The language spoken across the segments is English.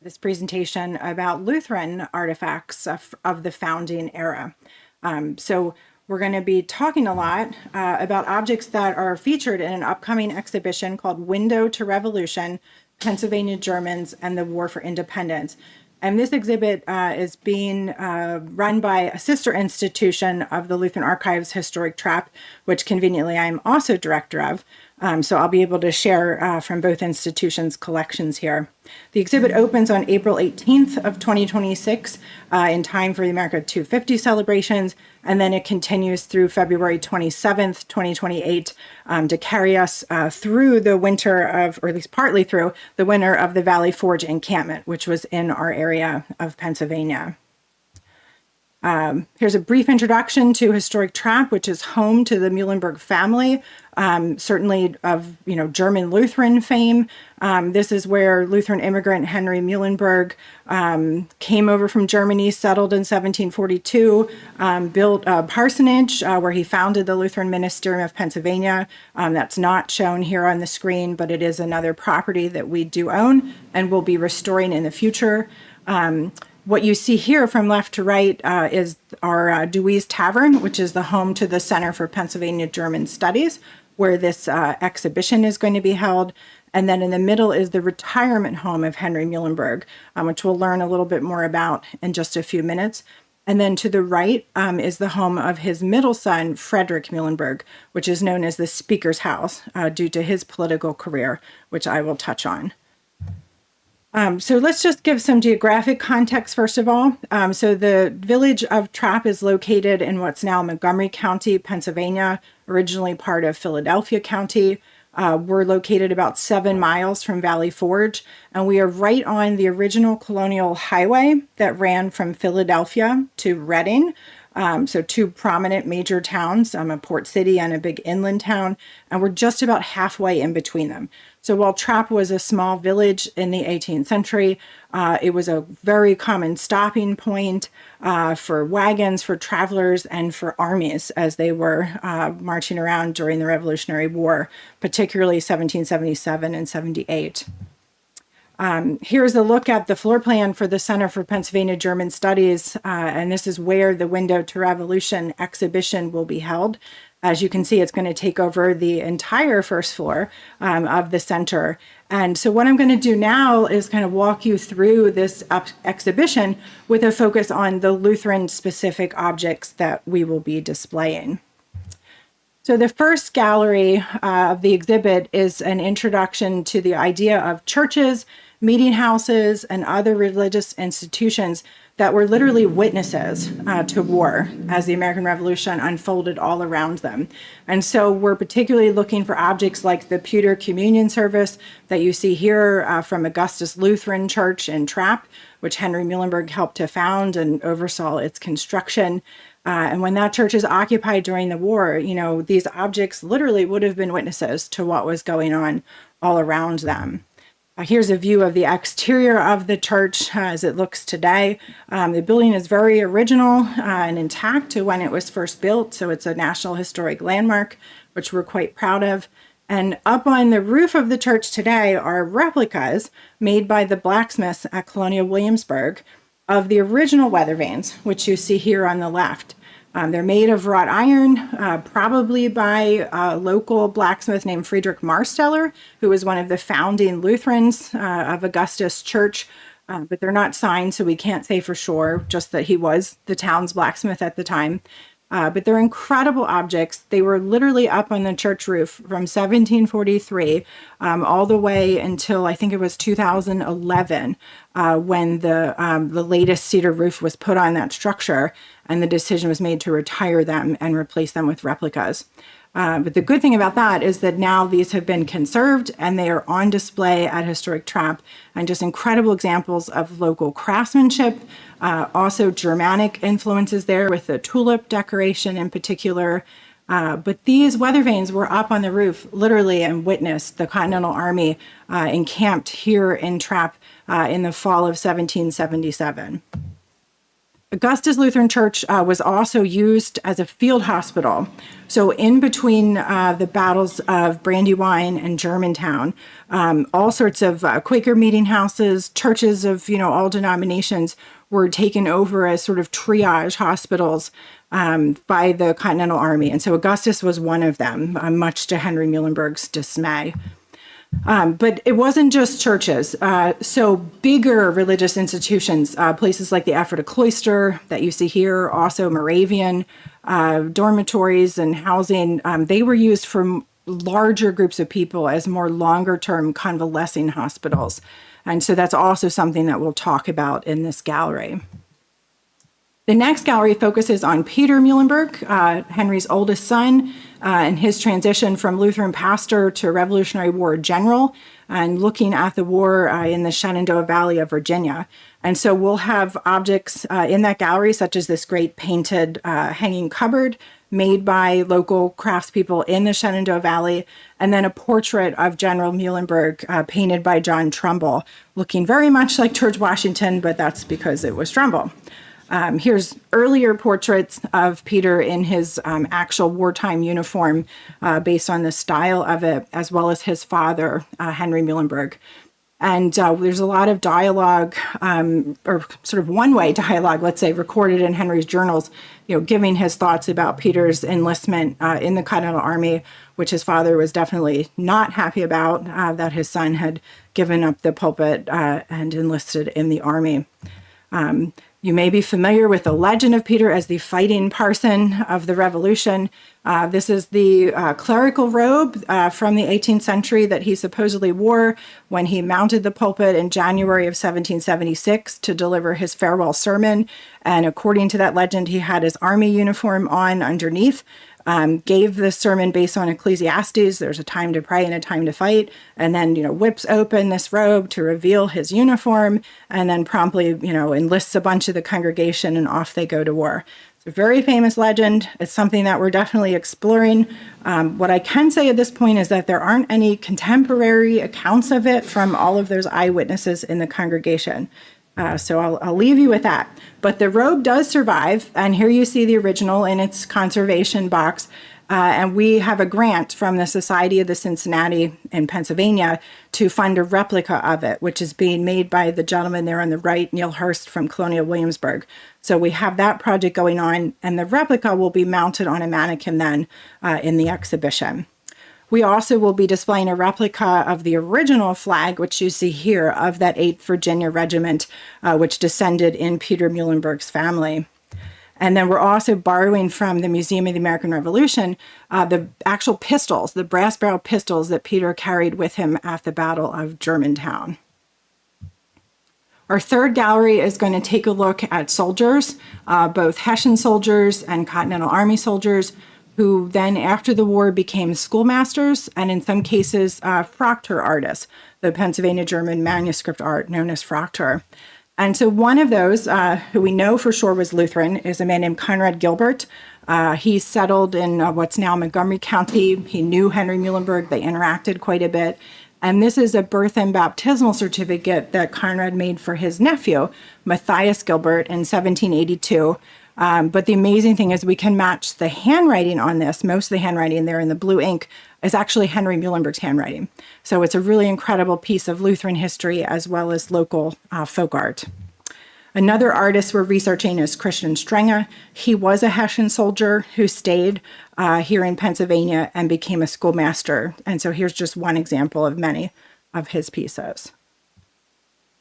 this presentation about Lutheran artifacts of the founding era. So we're going to be talking a lot about objects that are featured in an upcoming exhibition called Window to Revolution, Pennsylvania Germans and the War for Independence. And this exhibit is being run by a sister institution of the Lutheran Archives Historic Tract, which conveniently I'm also director of. So I'll be able to share from both institutions' collections here. The exhibit opens on April 18th of 2026 in time for the America 250 celebrations, and then it continues through February 27th, 2028 to carry us through the winter of, or at least partly through, the winter of the Valley Forge encampment, which was in our area of Pennsylvania. Here's a brief introduction to Historic Tract, which is home to the Muhlenberg family, certainly of German Lutheran fame. This is where Lutheran immigrant Henry Muhlenberg came over from Germany, settled in 1742, built a parsonage where he founded the Lutheran Ministerium of Pennsylvania. That's not shown here on the screen, but it is another property that we do own and will be restoring in the future. What you see here from left to right is our Dewey's Tavern, which is the home to the Center for Pennsylvania German Studies, where this exhibition is going to be held. And then in the middle is the retirement home of Henry Muhlenberg, which we'll learn a little bit more about in just a few minutes. And then to the right is the home of his middle son, Frederick Muhlenberg, which is known as the Speaker's House due to his political career, which I will touch on. So let's just give some geographic context, first of all. So the village of Trapp is located in what's now Montgomery County, Pennsylvania, originally part of Philadelphia County. We're located about 7 miles from Valley Forge, and we are right on the original colonial highway that ran from Philadelphia to Reading. So two prominent major towns, a port city and a big inland town, and we're just about halfway in between them. So while Trapp was a small village in the 18th century, it was a very common stopping point for wagons, for travelers, and for armies as they were marching around during the Revolutionary War, particularly 1777 and 78. Here's a look at the floor plan for the Center for Pennsylvania German Studies, and this is where the Window to Revolution exhibition will be held. As you can see, it's going to take over the entire first floor of the center. And so what I'm going to do now is kind of walk you through this exhibition with a focus on the Lutheran-specific objects that we will be displaying. So the first gallery of the exhibit is an introduction to the idea of churches, meeting houses, and other religious institutions that were literally witnesses to war as the American Revolution unfolded all around them. And so we're particularly looking for objects like the pewter communion service that you see here from Augustus Lutheran Church in Trapp, which Henry Muhlenberg helped to found and oversaw its construction. And when that church is occupied during the war, these objects literally would have been witnesses to what was going on all around them. Here's a view of the exterior of the church as it looks today. The building is very original and intact to when it was first built, so it's a National Historic Landmark, which we're quite proud of. And up on the roof of the church today are replicas made by the blacksmiths at Colonial Williamsburg of the original weather vanes, which you see here on the left. They're made of wrought iron, probably by a local blacksmith named Friedrich Marsteller, who was one of the founding Lutherans of Augustus Church, but they're not signed, so we can't say for sure, just that he was the town's blacksmith at the time. But they're incredible objects. They were literally up on the church roof from 1743 all the way until I think it was 2011 when the latest cedar roof was put on that structure and the decision was made to retire them and replace them with replicas. But the good thing about that is that now these have been conserved and they are on display at Historic Trapp, and just incredible examples of local craftsmanship, also Germanic influences there with the tulip decoration in particular. But these weather vanes were up on the roof literally and witnessed the Continental Army encamped here in Trapp in the fall of 1777. Augustus Lutheran Church was also used as a field hospital. So in between the battles of Brandywine and Germantown, all sorts of Quaker meeting houses, churches of all denominations were taken over as sort of triage hospitals by the Continental Army. And so Augustus was one of them, much to Henry Muhlenberg's dismay. But it wasn't just churches. So bigger religious institutions, places like the Ephrata Cloister that you see here, also Moravian dormitories and housing, they were used for larger groups of people as more longer-term convalescing hospitals. And so that's also something that we'll talk about in this gallery. The next gallery focuses on Peter Muhlenberg, Henry's oldest son, and his transition from Lutheran pastor to Revolutionary War general, and looking at the war in the Shenandoah Valley of Virginia. And so we'll have objects in that gallery, such as this great painted hanging cupboard made by local craftspeople in the Shenandoah Valley, and then a portrait of General Muhlenberg painted by John Trumbull, looking very much like George Washington, but that's because it was Trumbull. Here's earlier portraits of Peter in his actual wartime uniform based on the style of it, as well as his father, Henry Muhlenberg. And there's a lot of dialogue, or sort of one-way dialogue, let's say, recorded in Henry's journals, giving his thoughts about Peter's enlistment in the Continental Army, which his father was definitely not happy about, that his son had given up the pulpit and enlisted in the army. You may be familiar with the legend of Peter as the fighting parson of the Revolution. This is the clerical robe from the 18th century that he supposedly wore when he mounted the pulpit in January of 1776 to deliver his farewell sermon. And according to that legend, he had his army uniform on underneath. Gave this sermon based on Ecclesiastes, there's a time to pray and a time to fight, and then, whips open this robe to reveal his uniform, and then promptly, enlists a bunch of the congregation, and off they go to war. It's a very famous legend. It's something that we're definitely exploring. What I can say at this point is that there aren't any contemporary accounts of it from all of those eyewitnesses in the congregation. So I'll leave you with that. But the robe does survive, and here you see the original in its conservation box. And we have a grant from the Society of the Cincinnati in Pennsylvania to fund a replica of it, which is being made by the gentleman there on the right, Neil Hurst from Colonial Williamsburg. So we have that project going on, and the replica will be mounted on a mannequin then in the exhibition. We also will be displaying a replica of the original flag, which you see here, of that 8th Virginia Regiment, which descended in Peter Muhlenberg's family. And then we're also borrowing from the Museum of the American Revolution the actual pistols, the brass barrel pistols that Peter carried with him at the Battle of Germantown. Our third gallery is going to take a look at soldiers, both Hessian soldiers and Continental Army soldiers, who then after the war became schoolmasters and in some cases Fraktur artists, the Pennsylvania German manuscript art known as Fraktur. And so one of those who we know for sure was Lutheran is a man named Conrad Gilbert. He settled in what's now Montgomery County. He knew Henry Muhlenberg. They interacted quite a bit. And this is a birth and baptismal certificate that Conrad made for his nephew, Matthias Gilbert, in 1782. But the amazing thing is we can match the handwriting on this. Most of the handwriting there in the blue ink is actually Henry Muhlenberg's handwriting. So it's a really incredible piece of Lutheran history as well as local folk art. Another artist we're researching is Christian Strenge. He was a Hessian soldier who stayed here in Pennsylvania and became a schoolmaster. And so here's just one example of many of his pieces.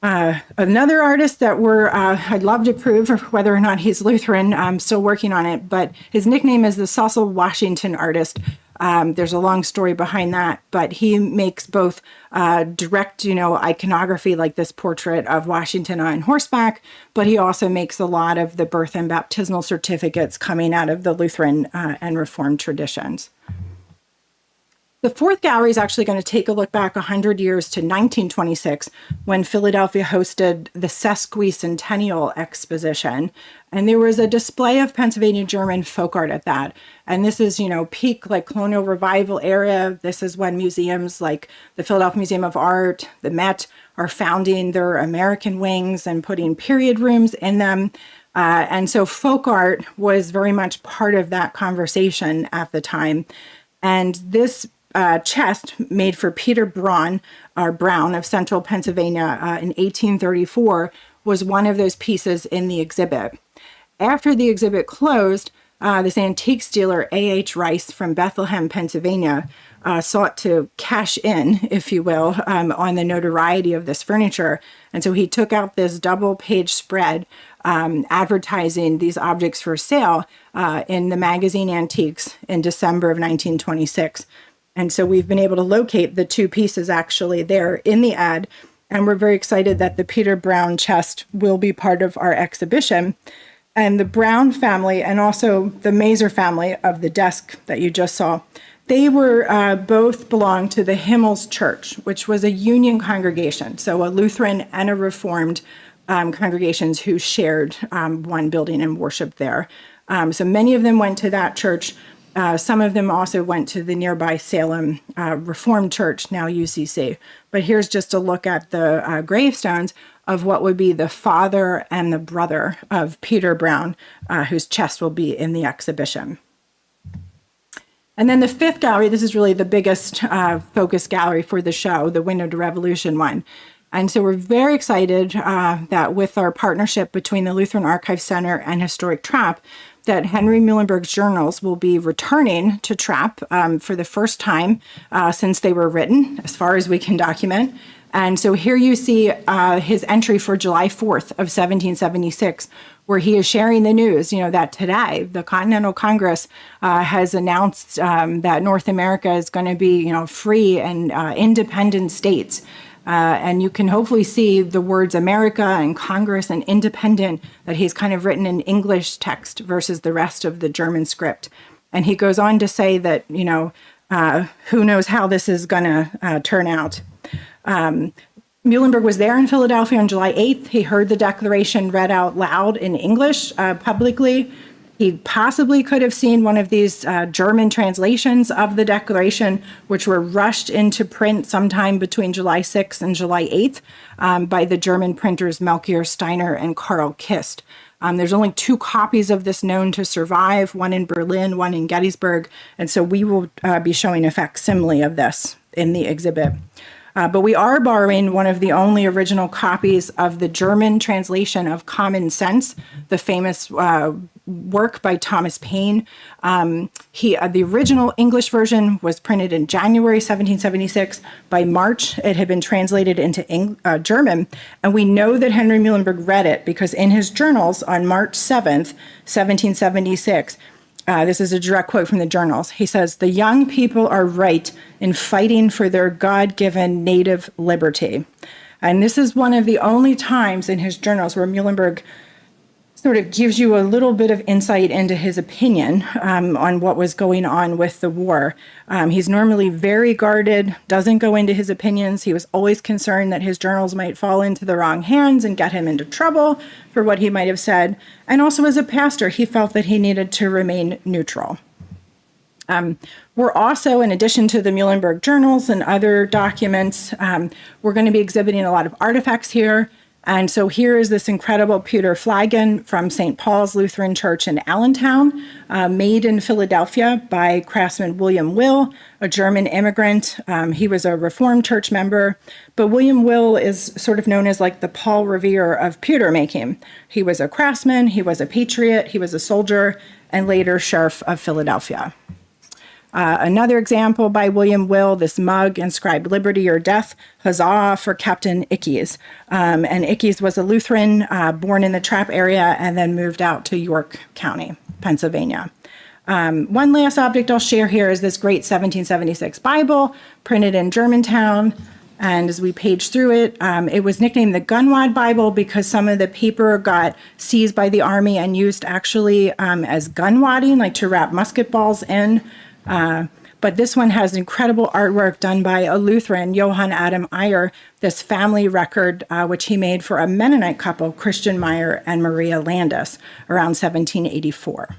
Another artist that I'd love to prove whether or not he's Lutheran. I'm still working on it, but his nickname is the Cecil Washington artist. There's a long story behind that, but he makes both direct, iconography like this portrait of Washington on horseback, but he also makes a lot of the birth and baptismal certificates coming out of the Lutheran and Reformed traditions. The fourth gallery is actually going to take a look back 100 years to 1926 when Philadelphia hosted the Sesquicentennial Exposition. And there was a display of Pennsylvania German folk art at that. And this is, peak colonial revival era. This is when museums like the Philadelphia Museum of Art, the Met, are founding their American wings and putting period rooms in them. And so folk art was very much part of that conversation at the time. And this chest made for Peter Brown of Central Pennsylvania in 1834 was one of those pieces in the exhibit. After the exhibit closed, this antiques dealer, A.H. Rice from Bethlehem, Pennsylvania, sought to cash in, if you will, on the notoriety of this furniture. And so he took out this double-page spread advertising these objects for sale in the magazine Antiques in December of 1926. And so we've been able to locate the two pieces actually there in the ad. And we're very excited that the Peter Brown chest will be part of our exhibition. And the Brown family and also the Mazer family of the desk that you just saw, they were both belonged to the Himmels Church, which was a union congregation, so a Lutheran and a Reformed congregations who shared one building and worshiped there. So many of them went to that church. Some of them also went to the nearby Salem Reformed Church, now UCC. But here's just a look at the gravestones of what would be the father and the brother of Peter Brown, whose chest will be in the exhibition. And then the fifth gallery, this is really the biggest focus gallery for the show, the Window to Revolution one. And so we're very excited that with our partnership between the Lutheran Archives Center and Historic Trapp, that Henry Muhlenberg's journals will be returning to Trapp for the first time since they were written, as far as we can document. And so here you see his entry for July 4th of 1776, where he is sharing the news, that today the Continental Congress has announced that North America is going to be, free and independent states. And you can hopefully see the words America and Congress and independent that he's kind of written in English text versus the rest of the German script. And he goes on to say that, who knows how this is going to turn out. Muhlenberg was there in Philadelphia on July 8th. He heard the declaration read out loud in English publicly. He possibly could have seen one of these German translations of the Declaration, which were rushed into print sometime between July 6th and July 8th by the German printers Melchior Steiner and Karl Kist. There's only 2 copies of this known to survive, one in Berlin, one in Gettysburg, and so we will be showing a facsimile of this in the exhibit. But we are borrowing one of the only original copies of the German translation of Common Sense, the famous work by Thomas Paine. The original English version was printed in January 1776. By March, it had been translated into German. And we know that Henry Muhlenberg read it because in his journals on March 7th, 1776, this is a direct quote from the journals. He says, "The young people are right in fighting for their God-given native liberty." And this is one of the only times in his journals where Muhlenberg sort of gives you a little bit of insight into his opinion on what was going on with the war. He's normally very guarded, doesn't go into his opinions. He was always concerned that his journals might fall into the wrong hands and get him into trouble for what he might have said. And also as a pastor, he felt that he needed to remain neutral. We're also, in addition to the Muhlenberg journals and other documents, we're going to be exhibiting a lot of artifacts here. And so here is this incredible pewter flagon from St. Paul's Lutheran Church in Allentown, made in Philadelphia by craftsman William Will, a German immigrant. He was a Reformed Church member, but William Will is sort of known as like the Paul Revere of pewter making. He was a craftsman, he was a patriot, he was a soldier, and later Sheriff of Philadelphia. Another example by William Will, this mug inscribed "Liberty or Death, Huzzah for Captain Ickes." And Ickes was a Lutheran born in the Trapp area and then moved out to York County, Pennsylvania. One last object I'll share here is this great 1776 Bible printed in Germantown. And as we page through it, it was nicknamed the Gunwad Bible because some of the paper got seized by the Army and used actually as gun wadding, like to wrap musket balls in. But this one has incredible artwork done by a Lutheran, Johann Adam Eyer, this family record, which he made for a Mennonite couple, Christian Meyer and Maria Landis, around 1784.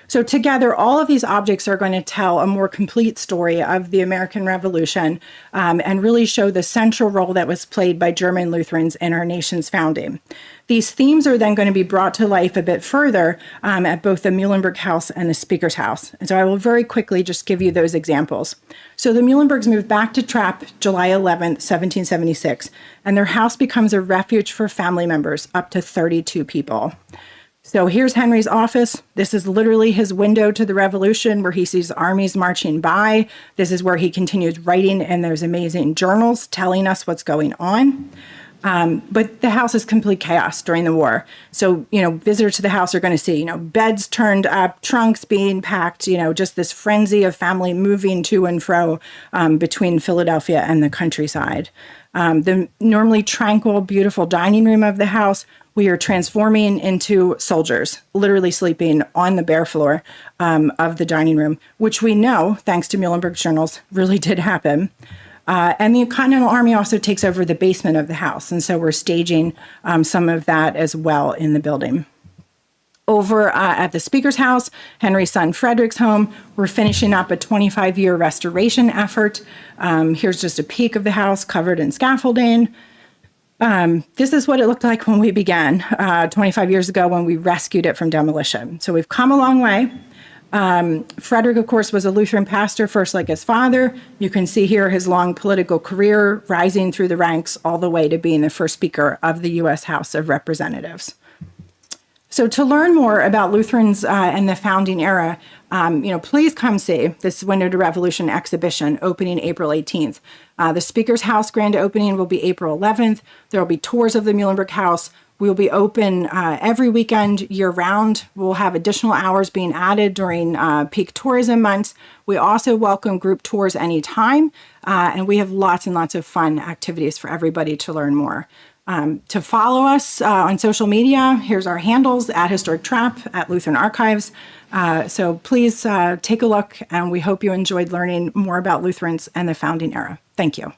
So together, all of these objects are going to tell a more complete story of the American Revolution and really show the central role that was played by German Lutherans in our nation's founding. These themes are then going to be brought to life a bit further at both the Muhlenberg House and the Speaker's House. And so I will very quickly just give you those examples. So the Muhlenbergs moved back to Trapp July 11th, 1776, and their house becomes a refuge for family members, up to 32 people. So here's Henry's office. This is literally his window to the Revolution, where he sees armies marching by. This is where he continues writing in those amazing journals telling us what's going on. But the house is complete chaos during the war. So, visitors to the house are going to see, beds turned up, trunks being packed, just this frenzy of family moving to and fro between Philadelphia and the countryside. The normally tranquil, beautiful dining room of the house, we are transforming into soldiers, literally sleeping on the bare floor of the dining room, which we know, thanks to Muhlenberg journals, really did happen. And the Continental Army also takes over the basement of the house. And so we're staging some of that as well in the building. Over at the Speaker's House, Henry's son Frederick's home, we're finishing up a 25-year restoration effort. Here's just a peek of the house covered in scaffolding. This is what it looked like when we began 25 years ago when we rescued it from demolition. So we've come a long way. Frederick, of course, was a Lutheran pastor, first like his father. You can see here his long political career rising through the ranks all the way to being the first Speaker of the U.S. House of Representatives. So to learn more about Lutherans and the founding era, please come see this Window to Revolution exhibition opening April 18th. The Speaker's House grand opening will be April 11th. There will be tours of the Muhlenberg House. We'll be open every weekend year-round. We'll have additional hours being added during peak tourism months. We also welcome group tours anytime, and we have lots and lots of fun activities for everybody to learn more. To follow us on social media, here's our handles, at Historic Trapp, at Lutheran Archives. So please take a look, and we hope you enjoyed learning more about Lutherans and the founding era. Thank you.